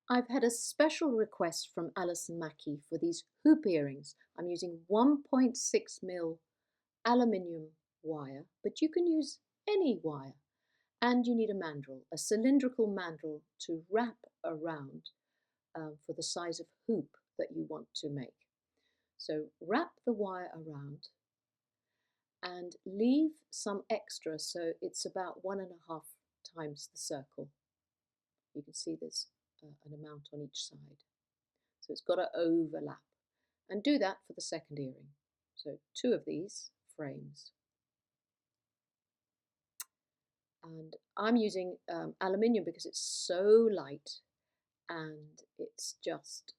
I've had a special request from Alyson Mackay for these hoop earrings. I'm using 1.6mm aluminium wire, but you can use any wire. And you need a mandrel, a cylindrical mandrel to wrap around for the size of hoop that you want to make. So wrap the wire around and leave some extra, so it's about 1.5 times the circle. You can see there's an amount on each side. So it's got to overlap. And do that for the second earring. So 2 of these frames. And I'm using aluminium because it's so light and it's just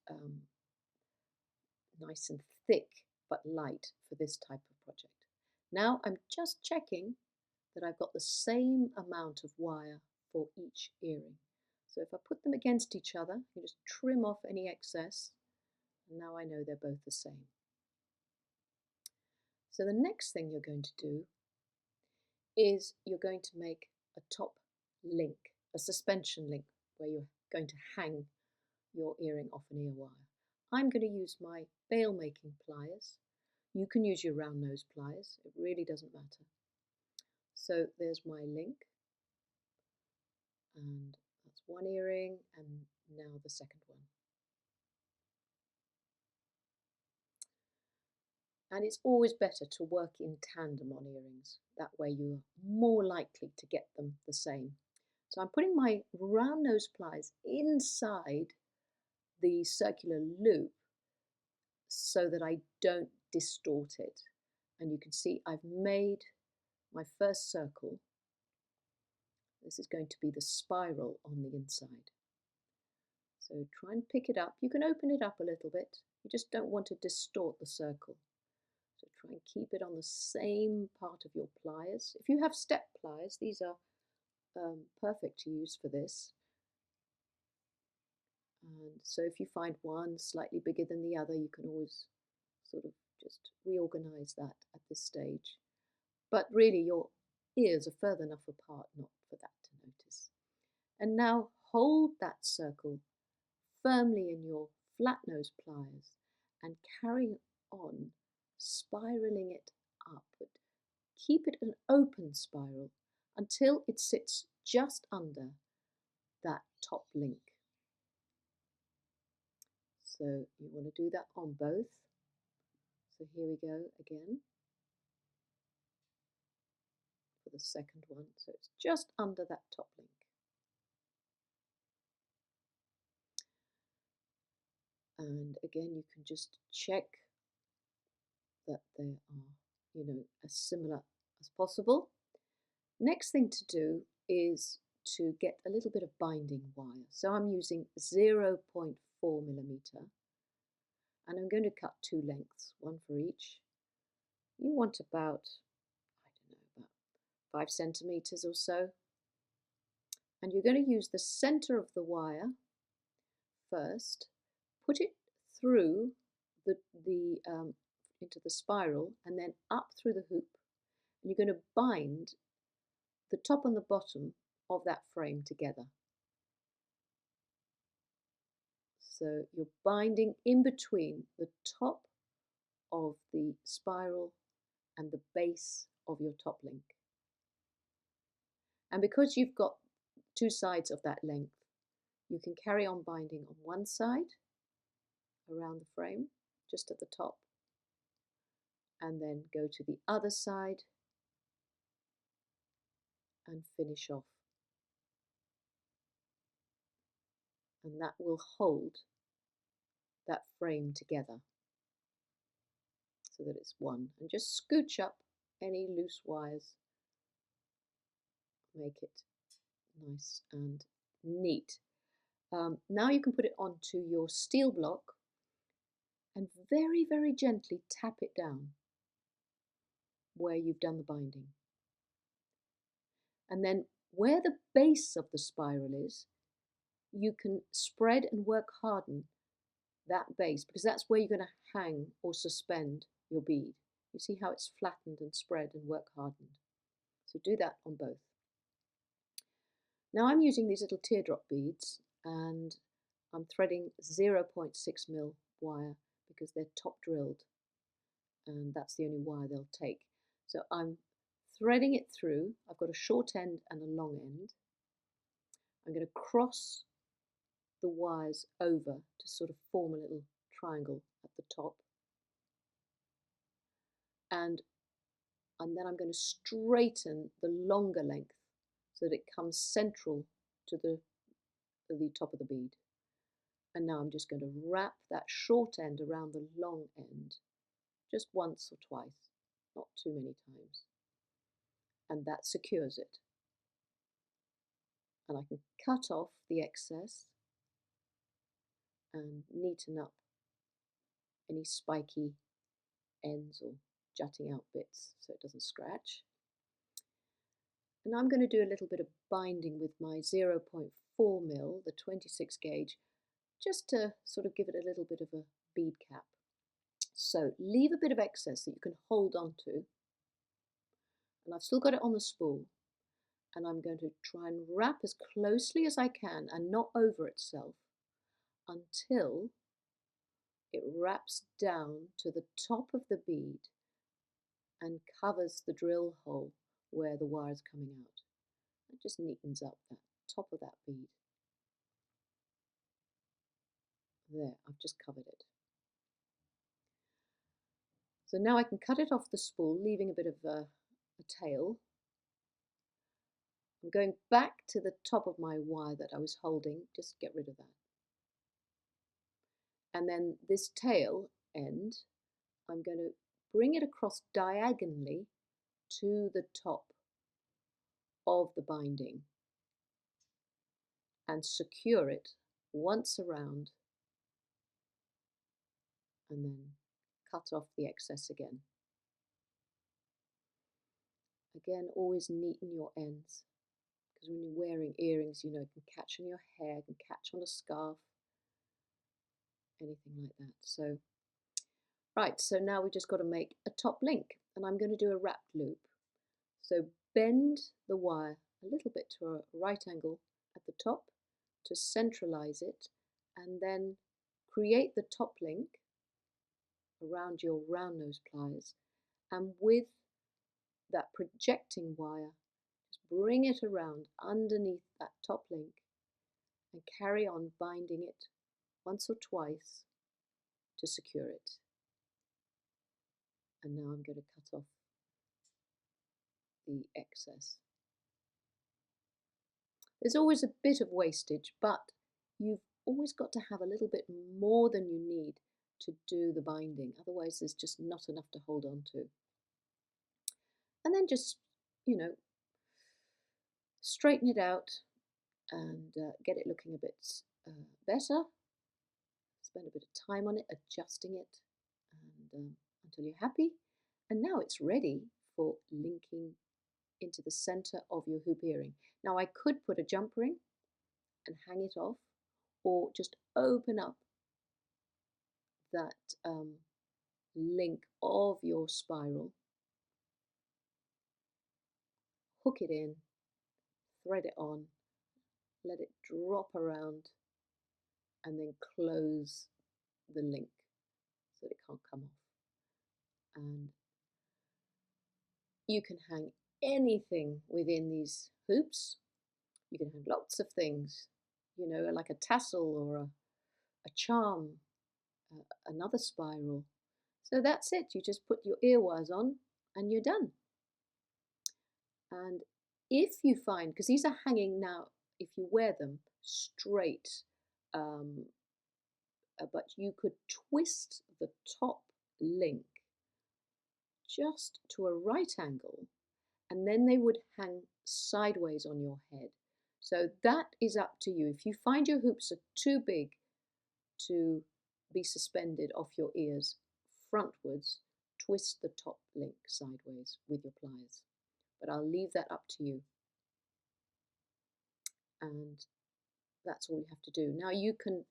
nice and thick but light for this type of project. Now I'm just checking that I've got the same amount of wire for each earring. So if I put them against each other, you just trim off any excess, and now I know they're both the same. So the next thing you're going to do is you're going to make a top link, a suspension link, where you're going to hang your earring off an ear wire. I'm going to use my bail making pliers. You can use your round nose pliers, it really doesn't matter. So there's my link, and that's one earring, and now the second one. And it's always better to work in tandem on earrings. That way you're more likely to get them the same. So I'm putting my round nose pliers inside the circular loop so that I don't distort it. And you can see I've made my first circle. This is going to be the spiral on the inside. So try and pick it up. You can open it up a little bit. You just don't want to distort the circle. So try and keep it on the same part of your pliers. If you have step pliers, these are perfect to use for this. And so if you find one slightly bigger than the other, you can always sort of just reorganize that at this stage. But really your ears are further enough apart not for that to notice. And now hold that circle firmly in your flat nose pliers and carry on spiraling it up. But keep it an open spiral until it sits just under that top link. So you want to do that on both. So here we go again for the second one. So it's just under that top link. And again, you can just check that they are, as similar as possible. Next thing to do is to get a little bit of binding wire. So I'm using 0.4mm, and I'm going to cut 2 lengths, one for each. You want about, about 5 centimeters or so. And you're going to use the center of the wire first, put it through into the spiral, and then up through the hoop. And you're going to bind the top and the bottom of that frame together. So you're binding in between the top of the spiral and the base of your top link. And because you've got 2 sides of that length, you can carry on binding on one side around the frame, just at the top, and then go to the other side and finish off. And that will hold that frame together so that it's one. And just scooch up any loose wires, make it nice and neat. Now you can put it onto your steel block and very, very gently tap it down where you've done the binding. And then where the base of the spiral is, you can spread and work harden that base, because that's where you're going to hang or suspend your bead. You see how it's flattened and spread and work hardened. So do that on both. Now I'm using these little teardrop beads, and I'm threading 0.6mm wire because they're top drilled and that's the only wire they'll take. So I'm threading it through. I've got a short end and a long end. I'm going to cross the wires over to sort of form a little triangle at the top. And then I'm going to straighten the longer length so that it comes central to the top of the bead. And now I'm just going to wrap that short end around the long end just once or twice, not too many times. And that secures it. And I can cut off the excess and neaten up any spiky ends or jutting out bits so it doesn't scratch. And I'm going to do a little bit of binding with my 0.4mm, the 26 gauge, just to sort of give it a little bit of a bead cap. So leave a bit of excess that you can hold on to. And I've still got it on the spool. And I'm going to try and wrap as closely as I can and not over itself until it wraps down to the top of the bead and covers the drill hole where the wire is coming out. It just neatens up that top of that bead. There, I've just covered it. So now I can cut it off the spool, leaving a bit of a tail. I'm going back to the top of my wire that I was holding, just get rid of that. And then this tail end, I'm going to bring it across diagonally to the top of the binding and secure it once around and then cut off the excess again. Again, always neaten your ends because when you're wearing earrings, you know, it can catch on your hair, it can catch on a scarf, anything like that. So, right, so now we've just got to make a top link and I'm going to do a wrapped loop. So bend the wire a little bit to a right angle at the top to centralize it and then create the top link around your round nose pliers, and with that projecting wire just bring it around underneath that top link and carry on binding it once or twice to secure it. And now I'm going to cut off the excess. There's always a bit of wastage, but you've always got to have a little bit more than you need to do the binding, otherwise there's just not enough to hold on to. And then just, you know, straighten it out and get it looking a bit better. Spend a bit of time on it, adjusting it and until you're happy. And now it's ready for linking into the center of your hoop earring. Now I could put a jump ring and hang it off, or just open up that link of your spiral, hook it in, thread it on, let it drop around and then close the link so that it can't come off. And you can hang anything within these hoops. You can hang lots of things, you know, like a tassel or a charm, another spiral. So that's it. You just put your ear wires on and you're done. And if you find, because these are hanging now, if you wear them straight, but you could twist the top link just to a right angle and then they would hang sideways on your head. So that is up to you. If you find your hoops are too big to be suspended off your ears frontwards, twist the top link sideways with your pliers. But I'll leave that up to you. And that's all you have to do. Now you can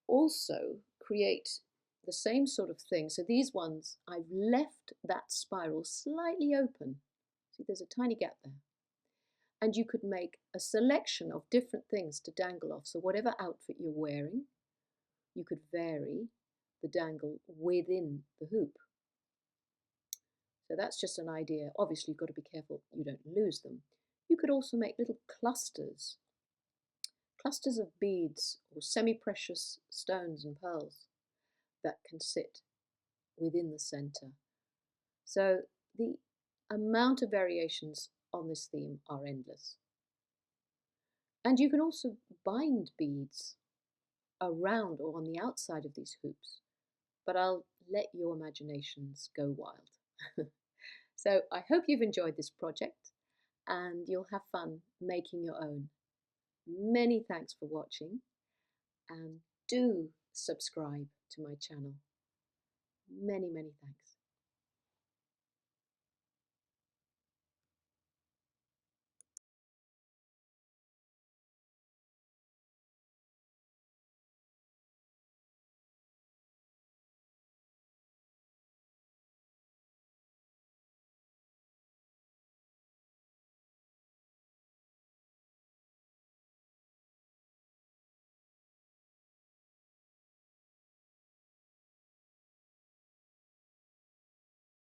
also create the same sort of thing. So these ones, I've left that spiral slightly open. See, there's a tiny gap there. And you could make a selection of different things to dangle off. So whatever outfit you're wearing, you could vary the dangle within the hoop. So that's just an idea. Obviously, you've got to be careful you don't lose them. You could also make little clusters of beads or semi-precious stones and pearls that can sit within the center. So the amount of variations on this theme are endless. And you can also bind beads around or on the outside of these hoops, but I'll let your imaginations go wild. So I hope you've enjoyed this project and you'll have fun making your own. Many thanks for watching, and do subscribe to my channel. Many, many thanks.